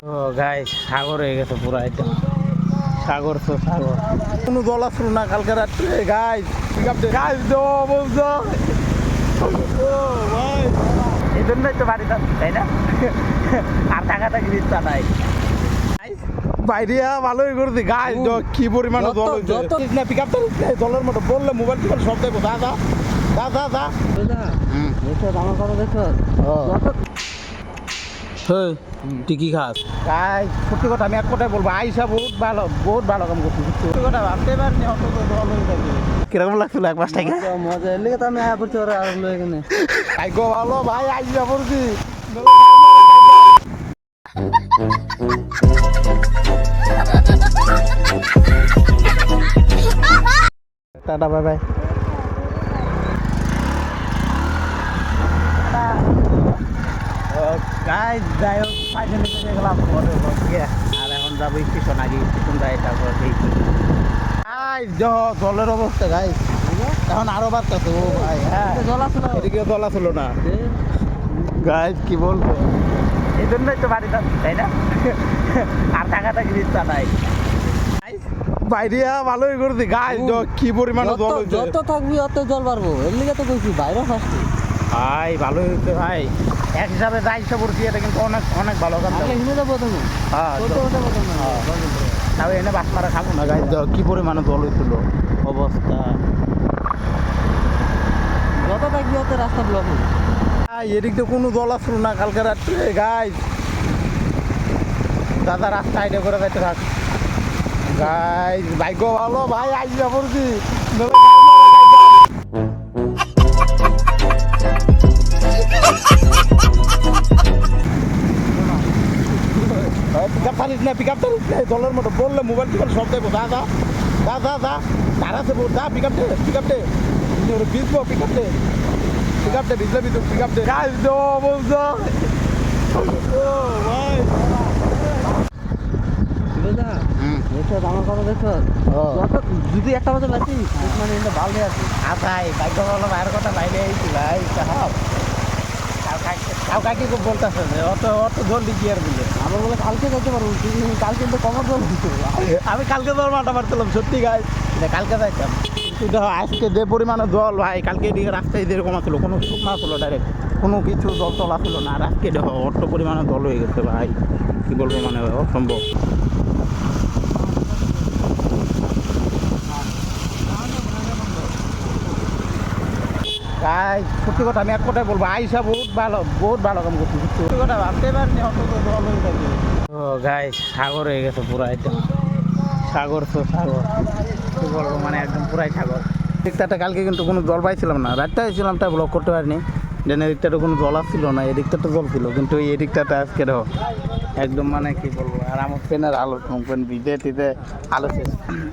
ও guys সাগর হয়ে গেছে পুরো একদম সাগর তো সাগর কোনো জল আসলো না কালকে রাত্রে গাইস পিক আপ গাইস দো বলছো ও ভাই এই জন্যই তো বাড়ি যাচ্ছি তাই না আর টাকা টাকি ইচ্ছা নাই বাইরিয়া ভালোই করছি গাইস কি পরিমাণে জল হয়েছে না পিক আপ জলের মতো বললে মোবাইল টোবাইল সব দেখবো দা দা দা দা দা আমার কথা দেখো তুই কি খাস গাইস সত্যি কথা আমি এক কথায় বলবো আইসা বহুত ভালো কাম করছি সত্যি কথা ভাবতে পারিনি অত জল হয়ে যাবে কিরকম লাগছিল এক মাস থেকে মজা এলে তো আমি আয়া পড়ছি ওরা আর এখানে ভাগ্য ভালো ভাই আইসা পড়ছি টাটা বাই বাই গাইস যাই হোক ফাইনালি চলে গেলাম আর এখন যাবো স্টেশন আগে স্টেশন যাই তারপর জলের অবস্থা গাইস এখন আরো বাড়তেছে ও ভাই হ্যাঁ এদিকে জল আসলো না গাইস কি বলবো এই জন্যই তো বাড়ি যাচ্ছি তাই না আর টাকা টাকি ইচ্ছা নাই বাইরিয়া ভালোই করছি গাইস কি পরিমাণে জল হয়েছে যত থাকবি অত জল পারবো এর লিগে তো কইছি বাইরে ফার্স্টে ভাই ভালো হয়েছে ভাই এক হিসাবে যা হিসাব করছি এটা কিন্তু অনেক অনেক ভালো কাজ হিমে যাবো তুমি হ্যাঁ তাও এনে বাস মারা খাবো না গাইজ কি পরিমাণে জল হয়েছিল অবস্থা যত থাকবি অত রাস্তা ব্লক হবে এদিক তো কোনো জল আসলো না কালকে রাত্রে গাইজ দাদা রাস্তা আইডিয়া করে যাইতে থাক গাইজ ভাগ্য ভালো ভাই আইসা পড়ছি পিক আপ জলের মতো বললে মোবাইল টোবাইল সব দেখবো দা দা দা দা দা তারা দেবো দা পিক আপ দে ভিজবো পিক আপ দে ভিজলে ভিজবো পিক আপ দে গাছ দেবো বলছো ভাই আমার কথা দেখো যদি একটা মতো লাগছি মানে ভালো আছে ভাই ভাগ্য ভালো ভাইয়ের কথা বাইরে আইছি ভাই সাহাব কাকি খুব বলতেছে যে অত জলদি কি আর বলে আমার বলে কালকে যেতে পারবো কালকে কিন্তু কমর জল দিতে আমি কালকে জল মাঠা মারছিলাম সত্যি গাছ কালকে যাইতাম কিন্তু আজকে যে পরিমাণে জল ভাই কালকে এদিকে রাস্তায় যেরকম আসলো কোনো শুকনা আসলো ডাইরেক্ট কোনো কিছু জল টল আসলো না আর আজকে দেখো অত পরিমাণে জল হয়ে গেছে ভাই কি বলবো মানে অসম্ভব সত্যি কথা আমি এক কথায় বলবো আইসা বহুত ভালো কাম করছি সত্যি কথা ভাবতে পারিনি অত জল হয়ে যাবে ও গাই সাগর হয়ে গেছে পুরো একদম সাগর তো সাগর কি বলবো মানে একদম পুরাই সাগর এদিকটাতে কালকে কিন্তু কোনো জল পাইছিলাম না রাতটা হয়েছিলাম তাই ব্লক করতে পারিনি যেন এদিকটাতে কোনো জল আসছিল না এদিকটাতে জল ছিল কিন্তু এই এদিকটাতে আজকে দেখো একদম মানে কি বলবো আর আমার পেনের আলো পেন ভিজে টিজে আলো শেষ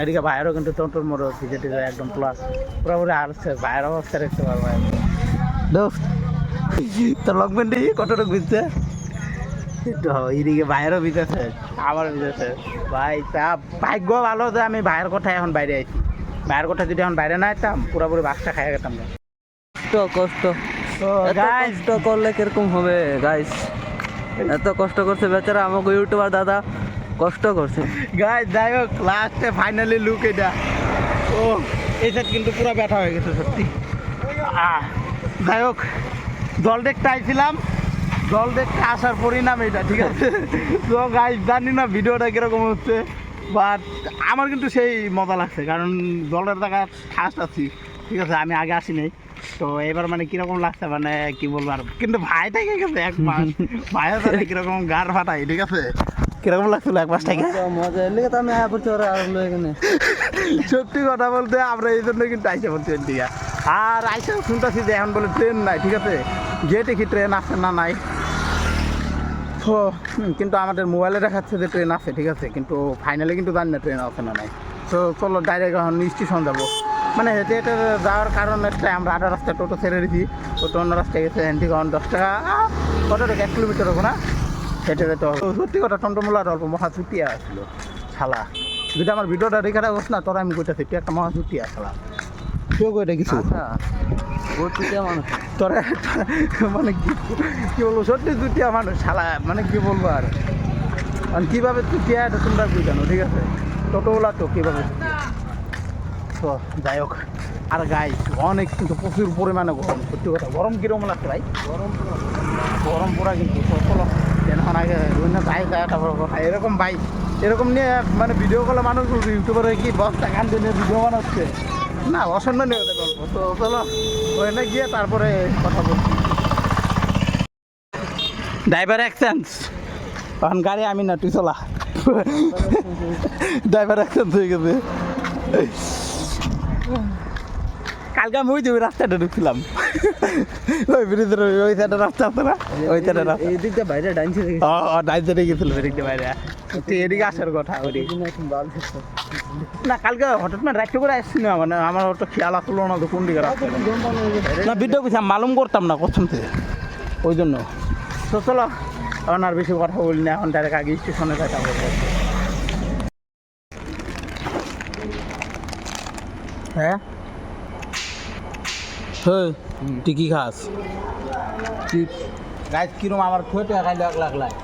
এদিকে বাইরেও কিন্তু টন্টর মোড় ভিজে টিজে একদম প্লাস পুরোপুরি আলো শেষ বাইরের অবস্থা দেখতে পারবো দোস্ত তোর লং প্যান্টটি কতটুকু ভিজছে এদিকে বাইরেও ভিজেছে আমার ভিজেছে ভাই তা ভাগ্য ভালো যে আমি ভাইয়ের কোঠায় এখন বাইরে আইছি ভাইয়ের কোঠায় যদি এখন বাইরে না আইতাম পুরোপুরি বাসটা খাইয়া গেতাম কষ্ট কষ্ট করলে কিরকম হবে গাইস এত কষ্ট করছে বেচারা আমাকে ইউটিউবার দাদা কষ্ট করছে গাইস যাই হোক লাস্টে ফাইনালি লুক এটা ও এই সাইড কিন্তু পুরো ব্যথা হয়ে গেছে সত্যি যাই হোক জল দেখতে আইছিলাম জল দেখতে আসার পরিণাম এটা ঠিক আছে তো গাইস জানি না ভিডিওটা কিরকম হচ্ছে বাট আমার কিন্তু সেই মজা লাগছে কারণ জলের জায়গায় ফার্স্ট আছি ঠিক আছে আমি আগে আসি নাই তো এবার মানে কিরকম লাগছে মানে কি বলবো আর কিন্তু ভাই থেকে গেছে এক মাস ভাইয়ের সাথে কিরকম গার ফাটাই ঠিক আছে কিরকম লাগছিল এক মাস থেকে মজা এলে তো আমি আয়া পড়ছি ওরা আর এখানে সত্যি কথা বলতে আমরা এই জন্য কিন্তু আইসা পড়ছি এদিকে আর আইসা শুনতেছি যে এখন বলে ট্রেন নাই ঠিক আছে গেটে কি ট্রেন আছে না নাই তো কিন্তু আমাদের মোবাইলে দেখাচ্ছে যে ট্রেন আছে ঠিক আছে কিন্তু ফাইনালি কিন্তু জানি না ট্রেন আছে না নাই তো চলো ডাইরেক্ট এখন স্টেশন যাবো মানে হেঁটে হেঁটে যাওয়ার কারণ একটা আমরা আধা রাস্তায় টোটো ছেড়ে দিচ্ছি টোটো অন্য রাস্তায় গেছে হেঁটে কারণ 10 টাকা কত টাকা 1 কিলোমিটার হবে না হেঁটে যেতে হবে সত্যি কথা টন্টমূলার অল্প মহা ছুটি আসলো শালা যদি আমার ভিডিওটা রেখে রাখোস না তোরা আমি কইতেছি তুই একটা মহা ছুটি আসলা কেউ কইটা কিছু মানুষ তোরা মানে কি বলবো সত্যি ছুটিয়া মানুষ শালা মানে কি বলবো আর কারণ কীভাবে চুকিয়ে এটা তোমরা বুঝানো, ঠিক আছে? টোটোওয়ালা তো কীভাবে তো যাই হোক। আর গাইস অনেক কিন্তু প্রচুর পরিমাণে গরম, সত্যি কথা। গরম কীরকম লাগছে ভাই? গরম পুরা কিন্তু চলো এখন আগে অন্য ভাই যায় তারপর কথা এরকম ভাই এরকম নিয়ে মানে ভিডিও করলে মানুষ ইউটিউবারে কি বস্তা গান নিয়ে ভিডিও বানাচ্ছে না, অসম্মানীয় হতে গল্প। তো চলো ওখানে গিয়ে তারপরে কথা বলছি। ড্রাইভার এক্সচেঞ্জ, তখন গাড়ি আমি না তুই চলা। ড্রাইভার এক্সচেঞ্জ হয়ে গেছে। কালকে আমি ওই যে ওই রাস্তাটা ঢুকছিলাম, ওই ব্রিজের ওই সাইডের রাস্তা আছে না, ওই সাইডের রাস্তা। এই দিকটা বাইরে ডাইন সাইডে ডাইন সাইডে গেছিল এদিকে বাইরে, এদিকে আসার কথা। ওইদিকে না কালকে হঠাৎ না রাত্রে করে আসছি না, মানে আমার অত খেয়াল আসলো না তো কোন দিকে রাস্তা না। ভিডিও কিছু আমি মালুম করতাম না প্রথম থেকে, ওই জন্য। তো চলো এখন আর বেশি কথা বলি না, এখন ডাইরেক্ট আগে স্টেশনে যাইতে হবে। হ্যাঁ তুই কি খাস? গাছ কিরম আমার খুঁয়ে টাকা খাইলো 1,00,000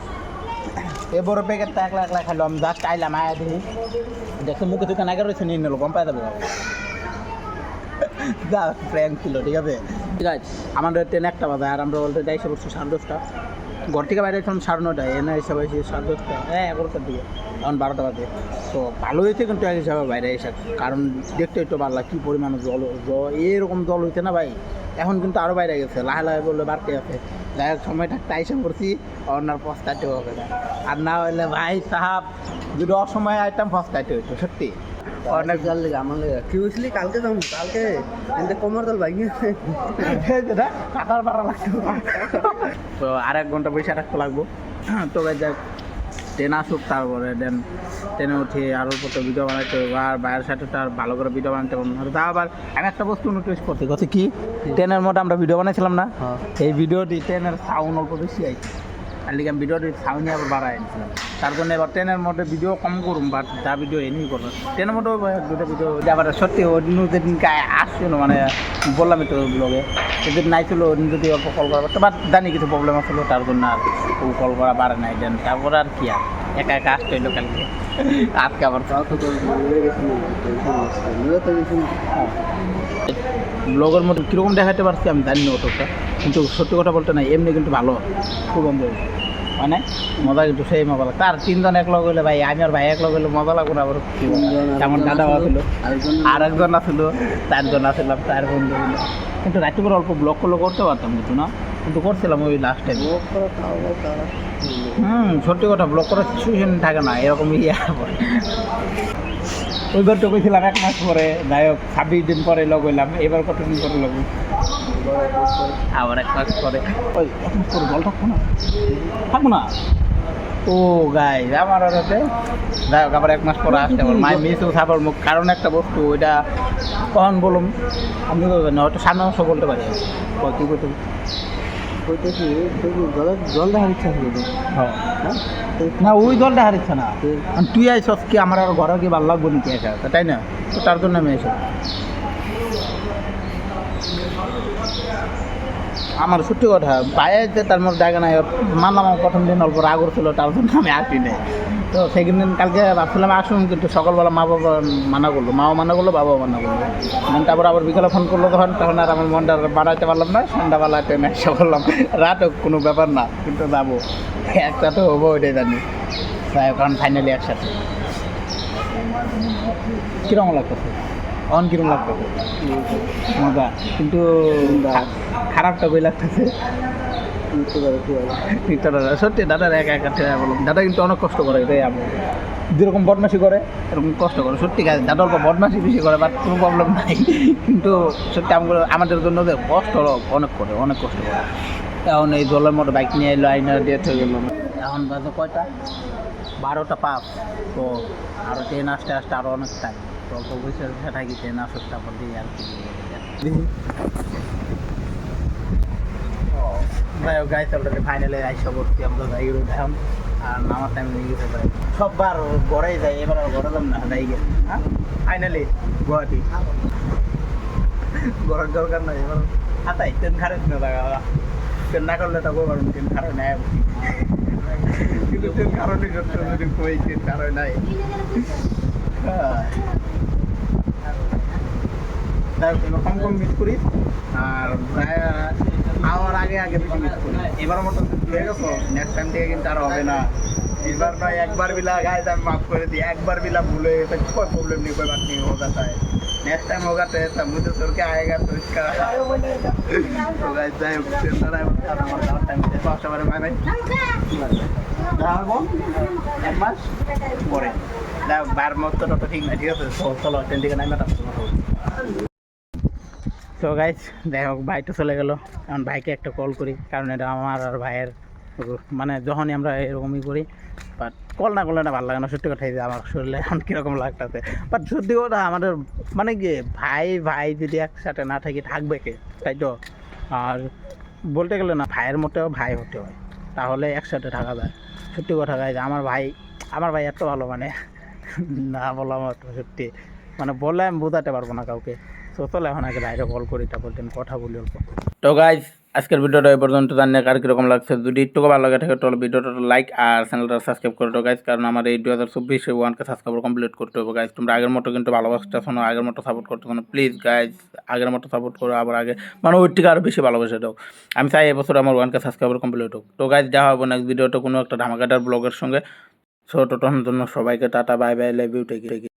এ বড় প্যাকেটটা 1,00,000 খাইলো। আমি জাস্ট আইলাম, আয়া দিই দেখো মুখে দোকান আগে রয়েছে, নিয়ে নিল কম পাই যাবে। যা প্র্যাঙ্ক ছিল, ঠিক আছে। ঠিক আছে, আমাদের ট্রেন 1টা বাজে আর আমরা বলতে যাই এসে পড়ছি 10:30। ঘর থেকে বাইরে ছিলাম 9:30, এনে এসে পাইছি 10:30, 11টার দিকে, এখন 12টা বাজে। তো ভালো হয়েছে কিন্তু এক হিসাবে বাইরে এসে, কারণ দেখতে একটু ভালো লাগে কী পরিমাণে জল এরকম জল হইতে না ভাই। এখন কিন্তু আরও বাইরে গেছে, লাহে লাহে বললে বাড়তে আছে। যাই হোক সময়টা টাইসে করছি, অন্যার পস্তাইতে হবে না। আর না হলে ভাই সাহাব যদি অসময় আইটাম পস্তাইতে হইতো সত্যি। অনেক জল লেগে আমার লেগে কি হয়েছিলি কালকে যাবো, কালকে কিন্তু কোমর জল ভাই কাটার পাড়া লাগতো। তো আর 1 ঘন্টা বসে রাখতে লাগবো। তো যাক ট্রেন আসুক, তারপরে দেন ট্রেনে উঠে আরও কত ভিডিও বানাইতে হবে, আর বাইরের সাথে তো আর ভালো করে ভিডিও বানাতে পারবো না। তা আবার আমি একটা বস্তু নোটিস করতে কথা কি, ট্রেনের মধ্যে আমরা ভিডিও বানাইছিলাম না, এই ভিডিওটি ট্রেনের সাউন্ড অল্প বেশি আইছে, আর লিখে আমি ভিডিওটির সাউন্ড আবার বাড়াই আনছিলাম। তার জন্য এবার ট্রেনের মধ্যে ভিডিও কম করুন, বাট যা ভিডিও এনেই করবো ট্রেনের মধ্যেও 2টা ভিডিও। আবার সত্যি ওই দিন যেদিনকে আসছিল, মানে বললামই তো ব্লগে, সেদিন নাই ছিল, ওই দিন যদি অল্প কল করা পারতো, বাট জানি কিছু প্রবলেম আসলো, তার জন্য আর ও কল করা পারে নাই। দেন তারপরে আর কি আর একা একা আসতে হইলো কালকে, আজকে আবার ব্লগের মধ্যে কীরকম দেখাতে পারছি আমি জানি না অতটা, কিন্তু সত্যি কথা বলতে নাই এমনি কিন্তু ভালো, খুব এনজয় মানে মজা কিন্তু সেই মজা লাগতো। আর 3 জন এক লগ হইলে ভাই, আমি আর ভাই এক লগ হইলে মজা লাগবে না। আবার তেমন দাদাও আসলো, আর একজন আসলো, 4 জন আসলাম, 4 বন্ধু হইলো। কিন্তু রাত্রি করে অল্প ব্লগ করলে করতে পারতাম কিন্তু না, কিন্তু করছিলাম ওই লাস্ট টাইম। সত্যি কথা ব্লগ করার সিচুয়েশন থাকে না, এরকম ওইবার তো কইছিলাম 1 মাস পরে, যাই হোক 26 দিন পরে লগ হইলাম। এবার কতদিন পরে লগ আবার 1 মাস পরে। ওই 1 মাস পরে জল থাকবো না, থাকবো না। ও গাই আমার ওটাতে যাই হোক আবার 1 মাস পরে আসতে পারবো। মায়ের মিসও খাবার মুখ, কারণ একটা বস্তু ওইটা কখন বলুন আমি তো না, হয়তো সামনে অংশ বলতে পারি কী করতে জল দেখার ইচ্ছা ছিল না, ওই জলটা হারিচ্ছে না। তুই আইসস কি আমার আর ঘরে কি ভালো লাগবো নাকি একা, তাই না? তো তার জন্য আমি এসব আমার সত্যি কথা বাইরে তার মধ্যে জায়গা নাই। মানলাম আমার প্রথম দিন অল্প রাগ ছিল, তার জন্য আমি আসি নাই। তো সেদিন কালকে ভাবছিলাম আসুন, কিন্তু সকালবেলা মা বাবা মানা করলো, মাও মানা করলো, বাবাও মানা করলো। তারপর আবার বিকালে ফোন করলো, তখন আর আমার মনটা বাড়াইতে পারলাম না। সন্ধ্যাবেলা ট্রেন একসা করলাম, রাতও কোনো ব্যাপার না, কিন্তু যাবো একসাথে হবো ওইটাই জানি। কারণ ফাইনালি একসাথে কীরকম লাগতেছে, অন কীরকম লাগতেছে মজা, কিন্তু খারাপটা বই লাগতেছে। সত্যি দাদার একা একা বললাম, দাদা কিন্তু অনেক কষ্ট করে, এটাই আমি যেরকম বদমাশি করে এরকম কষ্ট করে। সত্যি কাজ দাদা অল্প বদমাশি বেশি করে, বাট কোনো প্রবলেম নাই, কিন্তু সত্যি আমাদের জন্য যে কষ্ট অনেক করে, অনেক কষ্ট করে। এখন এই জলের মতো বাইক নিয়ে এলো, আইনার ডেট হয়ে গেল। এখন বাজে কয়টা, 12টা 5। তো আরও ট্রেন আসতে আসতে আরও অনেক টাইম, তো অল্প বসে থাকি ট্রেন আসুক, তারপর দিয়ে আর কি যাই হোক গাইতে ফাইনালে আইসা করছি আমরা যাই এখন। আর নামার টাইম হয়ে গেছে ভাই, সববার ঘরেই যাই, এবার আর ঘরে যাম না, যাই গেছে। হ্যাঁ ফাইনালি গুয়াহাটি, ঘরের দরকার নাই এবার। হাতাই ট্রেন খারাপ না, ট্রেন না করলে তো ট্রেন খারাপ নেয়। কিন্তু সে কারণে সত্য যদি কই সে কারণ নাই কম কম মিস করি আর আমার আগে আগে বেশি মিস করি এবার মতো হয়ে গেছো নেক্সট টাইম থেকে কিন্তু আর হবে না এবার নয় একবার বিলা গায়ে আমি মাফ করে দিই একবার বিলা ভুলে गए तो कोई प्रॉब्लम नहीं कोई बात नहीं हो जाता है नेक्स्ट टाइम होगा तो ऐसा मुझे सुन के आएगा तो इसका तो गाइस जाए सेंटर है हमारा लास्ट टाइम से पास हमारे बाय बाय যাবো এক মাস পরে বার মতো তো ঠিক না ঠিক আছে চলো ট্রেন থেকে নামে তো গাইস যাই হোক ভাই তো চলে গেল এখন ভাইকে একটা কল করি কারণ এটা আমার আর ভাইয়ের মানে যখনই আমরা এরকমই করি বাট কল না করলে না ভালো লাগে না সত্যি কথাই যে আমার শরীরে এখন কীরকম লাগতেছে বাট সত্যি কথা আমাদের মানে কি ভাই ভাই যদি একসাথে না থাকি থাকবে কে তাই তো আর বলতে গেলে না ভাইয়ের মতেও ভাই হতে হয় তাহলে একসাথে থাকা যায় সত্যি কথা গাই আমার ভাই এত ভালো মানে না বলা মতো সত্যি মানে বললে আমি বোঝাতে পারবো না কাউকে তো চলো এখন আগে বাইরে কল করি তারপর দিন কথা বলি অল্প তো গাইজ আজকের ভিডিওটা এই পর্যন্ত জানি কার কীরকম লাগছে যদি একটু ভালো লাগে থাকে তাহলে ভিডিওটা লাইক আর চ্যানেলটা সাবস্ক্রাইব করে দাও গাইজ কারণ আমার এই 2024 1K সাবস্ক্রাইবার কমপ্লিট করতে হবে গাইজ তোমরা আগের মতো কিন্তু ভালোবাসতে শোনো আগের মতো সাপোর্ট করতে শোনো প্লিজ গাইজ আগের মতো সাপোর্ট করো আবার আগে মানে ওই থেকে আরও বেশি ভালোবাসে দাও আমি চাই এবছর আমার 1K সাবস্ক্রাইবার কমপ্লিট হোক তো গাইজ দেখা হবে নেক্সট ভিডিওটা কোনো একটা ধামাকাটার ব্লগের সঙ্গে ছোট তখন জন্য সবাইকে tata bye bye love you take